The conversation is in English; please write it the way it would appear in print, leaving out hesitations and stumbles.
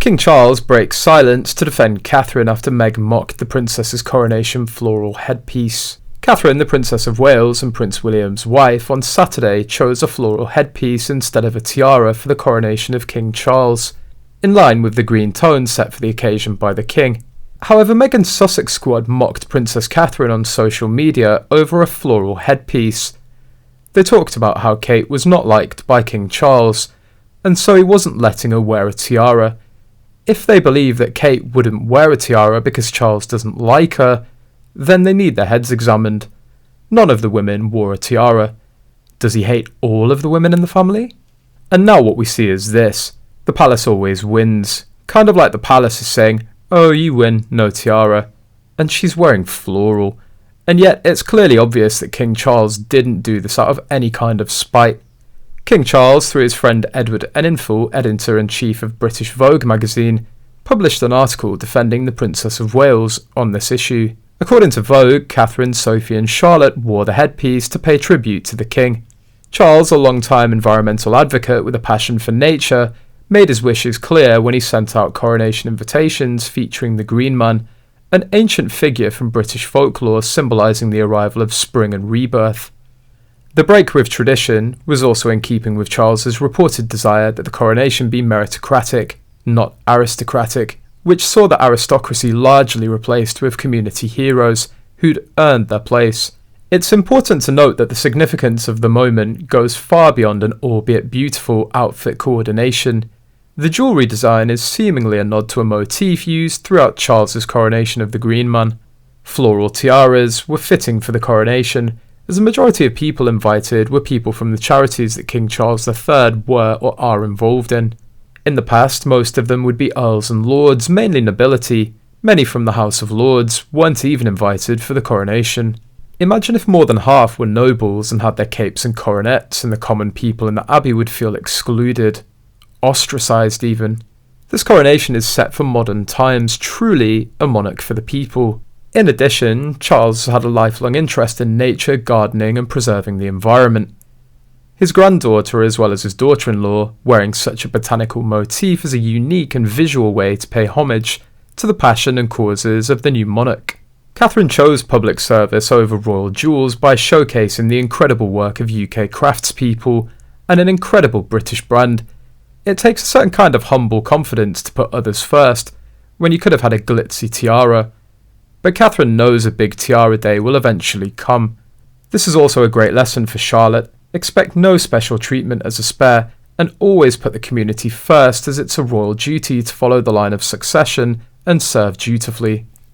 King Charles breaks silence to defend Catherine after Meg mocked the princess's coronation floral headpiece. Catherine, the Princess of Wales and Prince William's wife, on Saturday chose a floral headpiece instead of a tiara for the coronation of King Charles, in line with the green tone set for the occasion by the king. However, Meghan's Sussex squad mocked Princess Catherine on social media over a floral headpiece. They talked about how Kate was not liked by King Charles, and so he wasn't letting her wear a tiara. If they believe that Kate wouldn't wear a tiara because Charles doesn't like her, then they need their heads examined. None of the women wore a tiara. Does he hate all of the women in the family? And now what we see is this. The palace always wins. Kind of like the palace is saying, "Oh, you win, no tiara." And she's wearing floral. And yet it's clearly obvious that King Charles didn't do this out of any kind of spite. King Charles, through his friend Edward Enninful, editor-in-chief of British Vogue magazine, published an article defending the Princess of Wales on this issue. According to Vogue, Catherine, Sophie and Charlotte wore the headpiece to pay tribute to the king. Charles, a long-time environmental advocate with a passion for nature, made his wishes clear when he sent out coronation invitations featuring the Green Man, an ancient figure from British folklore symbolising the arrival of spring and rebirth. The break with tradition was also in keeping with Charles's reported desire that the coronation be meritocratic, not aristocratic, which saw the aristocracy largely replaced with community heroes who'd earned their place. It's important to note that the significance of the moment goes far beyond an albeit beautiful outfit coordination. The jewellery design is seemingly a nod to a motif used throughout Charles's coronation of the Green Man. Floral tiaras were fitting for the coronation, as the majority of people invited were people from the charities that King Charles III were or are involved in. In the past, most of them would be earls and lords, mainly nobility. Many from the House of Lords weren't even invited for the coronation. Imagine if more than half were nobles and had their capes and coronets, and the common people in the abbey would feel excluded, ostracised even. This coronation is set for modern times, truly a monarch for the people. In addition, Charles had a lifelong interest in nature, gardening and preserving the environment. His granddaughter, as well as his daughter-in-law, wearing such a botanical motif is a unique and visual way to pay homage to the passion and causes of the new monarch. Catherine chose public service over royal jewels by showcasing the incredible work of UK craftspeople and an incredible British brand. It takes a certain kind of humble confidence to put others first, when you could have had a glitzy tiara. But Catherine knows a big tiara day will eventually come. This is also a great lesson for Charlotte. Expect no special treatment as a spare, and always put the community first, as it's a royal duty to follow the line of succession and serve dutifully.